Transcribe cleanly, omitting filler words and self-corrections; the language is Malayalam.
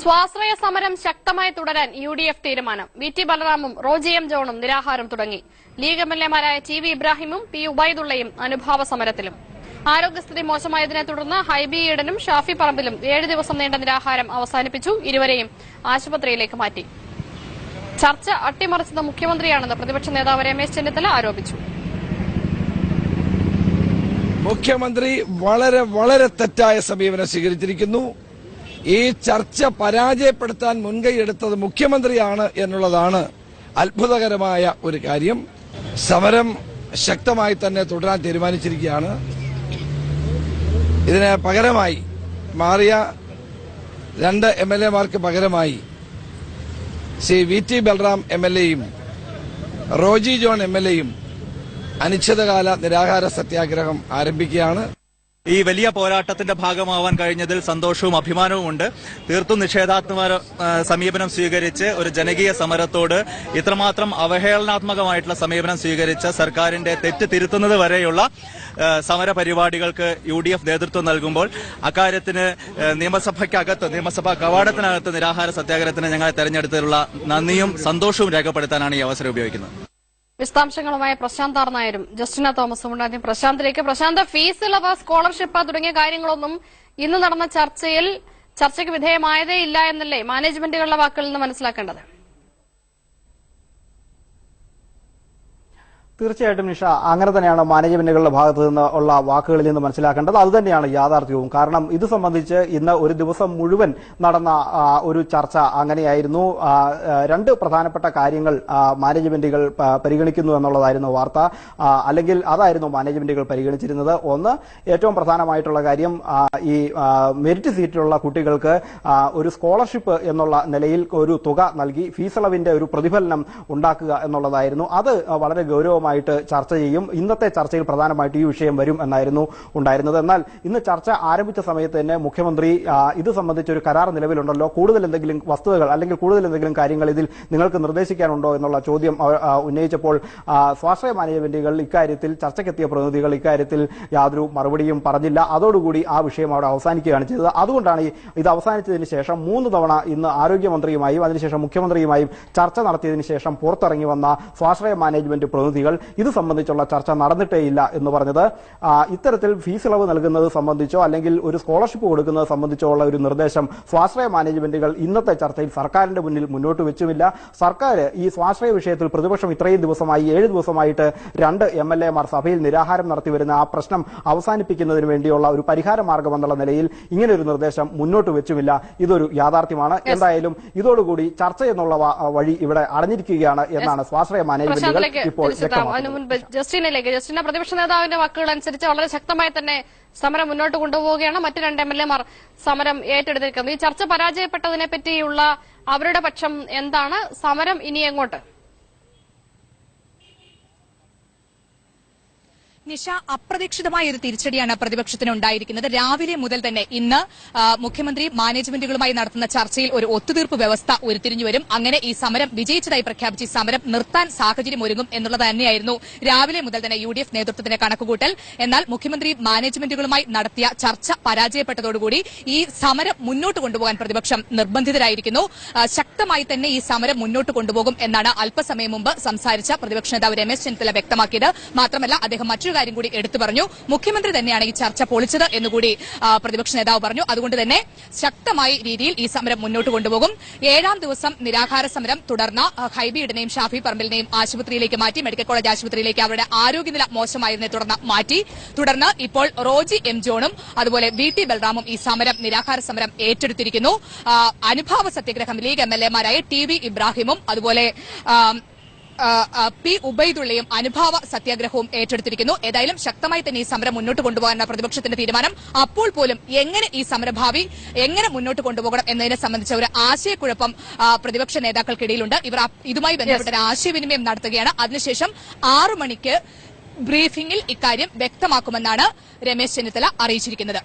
സ്വാശ്രയ സമരം ശക്തമായി തുടരാൻ UDF തീരുമാനം. VT ബലറാമും റോജി എം ജോണും നിരാഹാരം തുടങ്ങി. ലീഗ് എംഎൽഎമാരായ TV ഇബ്രാഹിമും P ഉബൈദുള്ളയും അനുഭാവ സമരത്തിലും. ആരോഗ്യസ്ഥിതി മോശമായതിനെ തുടർന്ന് ഹൈബി ഈഡനും ഷാഫി പറമ്പിലും 7 ദിവസം നീണ്ട നിരാഹാരം അവസാനിപ്പിച്ചു. ഇരുവരെയും ആശുപത്രിയിലേക്ക് മാറ്റി. ചർച്ച അട്ടിമറിച്ചത് മുഖ്യമന്ത്രിയാണെന്ന് പ്രതിപക്ഷ നേതാവ് രമേശ് ചെന്നിത്തല ആരോപിച്ചു. മുഖ്യമന്ത്രി വളരെ തെറ്റായ സമീപനം സ്വീകരിച്ചിരിക്കുന്നു. ഈ ചർച്ച പരാജയപ്പെടുത്താൻ മുൻകൈയെടുത്തത് മുഖ്യമന്ത്രിയാണ് എന്നുള്ളതാണ് അത്ഭുതകരമായ ഒരു കാര്യം. സമരം ശക്തമായി തന്നെ തുടരാൻ തീരുമാനിച്ചിരിക്കുകയാണ്. ഇതിന് പകരമായി മാറിയ 2 MLA-മാർക്ക് പകരമായി ശ്രീ VT ബൽറാം MLA-യും റോജി ജോൺ MLA-യും അനിശ്ചിതകാല നിരാഹാര സത്യാഗ്രഹം ആരംഭിക്കുകയാണ്. ഈ വലിയ പോരാട്ടത്തിന്റെ ഭാഗമാവാൻ കഴിഞ്ഞതിൽ സന്തോഷവും അഭിമാനവുമുണ്ട്. തീർത്തും നിഷേധാത്മക സമീപനം സ്വീകരിച്ച് ഒരു ജനകീയ സമരത്തോട് ഇത്രമാത്രം അവഹേളനാത്മകമായിട്ടുള്ള സമീപനം സ്വീകരിച്ച സർക്കാരിന്റെ തെറ്റ് തിരുത്തുന്നത് വരെയുള്ള സമര പരിപാടികൾക്ക് UDF നേതൃത്വം നൽകുമ്പോൾ അക്കാര്യത്തിന് നിയമസഭാ കവാടത്തിനകത്ത് നിരാഹാര സത്യാഗ്രഹത്തിന് ഞങ്ങളെ തെരഞ്ഞെടുത്തതിലുള്ള നന്ദിയും സന്തോഷവും രേഖപ്പെടുത്താനാണ് ഈ അവസരം ഉപയോഗിക്കുന്നത്. വിശദാംശങ്ങളുമായി പ്രശാന്ത് ആർ നായരും ജസ്റ്റിന തോമസും ഉണ്ടാകും. പ്രശാന്ത്, ഫീസ് ഇളവ്, സ്കോളർഷിപ്പ് തുടങ്ങിയ കാര്യങ്ങളൊന്നും ഇന്ന് നടന്ന ചർച്ചയ്ക്ക് വിധേയമായതേ ഇല്ല എന്നല്ലേ മാനേജ്മെന്റുകളുടെ വാക്കുകളിൽ നിന്ന് മനസ്സിലാക്കേണ്ടത്? തീർച്ചയായിട്ടും നിഷ, അങ്ങനെ തന്നെയാണ് മാനേജ്മെന്റുകളുടെ ഭാഗത്തു നിന്ന് ഉള്ള വാക്കുകളിൽ നിന്ന് മനസ്സിലാക്കേണ്ടത്. അതുതന്നെയാണ് യാഥാർത്ഥ്യവും. കാരണം ഇത് സംബന്ധിച്ച് ഇന്ന് ഒരു ദിവസം മുഴുവൻ നടന്ന ഒരു ചർച്ച അങ്ങനെയായിരുന്നു. 2 പ്രധാനപ്പെട്ട കാര്യങ്ങൾ മാനേജ്മെന്റുകൾ പരിഗണിക്കുന്നു എന്നുള്ളതായിരുന്നു വാർത്ത. അല്ലെങ്കിൽ അതായിരുന്നു മാനേജ്മെന്റുകൾ പരിഗണിച്ചിരുന്നത്. ഒന്ന്, ഏറ്റവും പ്രധാനമായിട്ടുള്ള കാര്യം ഈ മെറിറ്റ് സീറ്റിലുള്ള കുട്ടികൾക്ക് ഒരു സ്കോളർഷിപ്പ് എന്നുള്ള നിലയിൽ ഒരു തുക നൽകി ഫീസ് ഇളവിന്റെ ഒരു പ്രതിഫലനം ഉണ്ടാക്കുക എന്നുള്ളതായിരുന്നു. അത് വളരെ ഗൗരവമായിട്ട് ചർച്ച ചെയ്യും. ഇന്നത്തെ ചർച്ചയിൽ പ്രധാനമായിട്ട് ഈ വിഷയം വരും എന്നായിരുന്നു ഉണ്ടായിരുന്നത്. എന്നാൽ ഇന്ന് ചർച്ച ആരംഭിച്ച സമയത്ത് തന്നെ മുഖ്യമന്ത്രി ഇത് സംബന്ധിച്ച് ഒരു കരാർ നിലവിലുണ്ടല്ലോ, കൂടുതൽ എന്തെങ്കിലും വസ്തുതകൾ അല്ലെങ്കിൽ കൂടുതൽ എന്തെങ്കിലും കാര്യങ്ങൾ ഇതിൽ നിങ്ങൾക്ക് നിർദ്ദേശിക്കാനുണ്ടോ എന്നുള്ള ചോദ്യം ഉന്നയിച്ചപ്പോൾ സ്വാശ്രയ മാനേജ്മെന്റുകൾ ഇക്കാര്യത്തിൽ ചർച്ചയ്ക്കെത്തിയ പ്രതിനിധികൾ ഇക്കാര്യത്തിൽ യാതൊരു മറുപടിയും പറഞ്ഞില്ല. അതോടുകൂടി ആ വിഷയം അവിടെ അവസാനിക്കുകയാണ് ചെയ്തത്. അതുകൊണ്ടാണ് ഇത് അവസാനിച്ചതിന് ശേഷം 3 തവണ ഇന്ന് ആരോഗ്യമന്ത്രിയുമായും അതിനുശേഷം മുഖ്യമന്ത്രിയുമായും ചർച്ച നടത്തിയതിനു ശേഷം പുറത്തിറങ്ങി വന്ന സ്വാശ്രയ മാനേജ്മെന്റ് പ്രതിനിധികൾ ഇത് സംബന്ധിച്ചുള്ള ചർച്ച നടന്നിട്ടേയില്ല എന്ന് പറഞ്ഞത്. ഇത്തരത്തിൽ ഫീസ് ഇളവ് നൽകുന്നത് സംബന്ധിച്ചോ അല്ലെങ്കിൽ ഒരു സ്കോളർഷിപ്പ് കൊടുക്കുന്നത് സംബന്ധിച്ചോ ഉള്ള ഒരു നിർദ്ദേശം സ്വാശ്രയ മാനേജ്മെന്റുകൾ ഇന്നത്തെ ചർച്ചയിൽ സർക്കാരിന്റെ മുന്നിൽ മുന്നോട്ട് വെച്ചുമില്ല. സർക്കാർ ഈ സ്വാശ്രയ വിഷയത്തിൽ പ്രതിപക്ഷം ഇത്രയും ദിവസമായി 7 ദിവസമായിട്ട് 2 MLA-മാർ സഭയിൽ നിരാഹാരം നടത്തിവരുന്ന ആ പ്രശ്നം അവസാനിപ്പിക്കുന്നതിന് വേണ്ടിയുള്ള ഒരു പരിഹാര മാർഗം എന്നുള്ള നിലയിൽ ഇങ്ങനെ ഒരു നിർദ്ദേശം മുന്നോട്ട് വെച്ചുമില്ല. ഇതൊരു യാഥാർത്ഥ്യമാണ്. എന്തായാലും ഇതോടുകൂടി ചർച്ച എന്നുള്ള വഴി ഇവിടെ അടഞ്ഞിരിക്കുകയാണ് എന്നാണ് സ്വാശ്രയ മാനേജ്മെന്റുകൾ ഇപ്പോൾ ജസ്റ്റിന, പ്രതിപക്ഷ നേതാവിന്റെ വാക്കുകൾ അനുസരിച്ച് വളരെ ശക്തമായി തന്നെ സമരം മുന്നോട്ട് കൊണ്ടുപോവുകയാണ്. മറ്റ് 2 MLA-മാർ സമരം ഏറ്റെടുത്തിരിക്കുന്നത്. ഈ ചർച്ച പരാജയപ്പെട്ടതിനെ പറ്റിയുള്ള അവരുടെ പക്ഷം എന്താണ്? സമരം ഇനി എങ്ങോട്ട്? നിഷ, അപ്രതീക്ഷിതമായ ഒരു തിരിച്ചടിയാണ് പ്രതിപക്ഷത്തിന് ഉണ്ടായിരിക്കുന്നത്. രാവിലെ മുതൽ തന്നെ ഇന്ന് മുഖ്യമന്ത്രി മാനേജ്മെന്റുകളുമായി നടത്തുന്ന ചർച്ചയിൽ ഒരു ഒത്തുതീർപ്പ് വ്യവസ്ഥ ഉരുത്തിരിഞ്ഞു വരും. അങ്ങനെ ഈ സമരം വിജയിച്ചതായി പ്രഖ്യാപിച്ച് ഈ സമരം നിർത്താൻ സാഹചര്യം ഒരുങ്ങും എന്നുള്ളത് തന്നെയായിരുന്നു രാവിലെ മുതൽ തന്നെ UDF നേതൃത്വത്തിന്റെ കണക്കുകൂട്ടൽ. എന്നാൽ മുഖ്യമന്ത്രി മാനേജ്മെന്റുകളുമായി നടത്തിയ ചർച്ച പരാജയപ്പെട്ടതോടുകൂടി ഈ സമരം മുന്നോട്ട് കൊണ്ടുപോകാൻ പ്രതിപക്ഷം നിർബന്ധിതരായിരിക്കുന്നു. ശക്തമായി തന്നെ ഈ സമരം മുന്നോട്ട് കൊണ്ടുപോകും എന്നാണ് അല്പസമയം മുമ്പ് സംസാരിച്ച പ്രതിപക്ഷ നേതാവ് രമേശ് ചെന്നിത്തല വ്യക്തമാക്കിയത്. മാത്രമല്ല അദ്ദേഹം മറ്റൊരു കാര്യം കൂടി എടുത്തു പറഞ്ഞു. മുഖ്യമന്ത്രി തന്നെയാണ് ഈ ചർച്ച പൊളിച്ചത് എന്നുകൂടി പ്രതിപക്ഷ നേതാവ് പറഞ്ഞു. അതുകൊണ്ട് തന്നെ ശക്തമായ രീതിയിൽ ഈ സമരം മുന്നോട്ട് കൊണ്ടുപോകും. 7ാം ദിവസം നിരാഹാര സമരം തുടർന്ന ഹൈബി ഈഡനെയും ഷാഫി പറമ്പിലിനെയും ആശുപത്രിയിലേക്ക് മാറ്റി. മെഡിക്കൽ കോളേജ് ആശുപത്രിയിലേക്ക് അവരുടെ ആരോഗ്യനില മോശമായതിനെ തുടർന്ന് മാറ്റി. തുടർന്ന് ഇപ്പോൾ റോജി എം ജോണും അതുപോലെ VT ബൽറാമും ഈ സമരം നിരാഹാര സമരം ഏറ്റെടുത്തിരിക്കുന്നു. അനുഭാവ സത്യാഗ്രഹം ലീഗ് MLA-മാരായ TV ഇബ്രാഹിമും അതുപോലെ P ഉബൈദുള്ളയും അനുഭാവ സത്യാഗ്രഹവും ഏറ്റെടുത്തിരിക്കുന്നു. ഏതായാലും ശക്തമായി തന്നെ ഈ സമരം മുന്നോട്ട് കൊണ്ടുപോകാനാണ് പ്രതിപക്ഷത്തിന്റെ തീരുമാനം. അപ്പോൾ പോലും എങ്ങനെ ഈ സമരഭാവി എങ്ങനെ മുന്നോട്ട് കൊണ്ടുപോകണം എന്നതിനെ സംബന്ധിച്ച ഒരു ആശയക്കുഴപ്പം പ്രതിപക്ഷ നേതാക്കൾക്കിടയിലുണ്ട്. ഇവർ ഇതുമായി ബന്ധപ്പെട്ട ഒരു ആശയവിനിമയം നടത്തുകയാണ്. അതിനുശേഷം 6 മണിക്ക് ബ്രീഫിംഗിൽ ഇക്കാര്യം വ്യക്തമാക്കുമെന്നാണ് രമേശ് ചെന്നിത്തല അറിയിച്ചിരിക്കുന്നത്.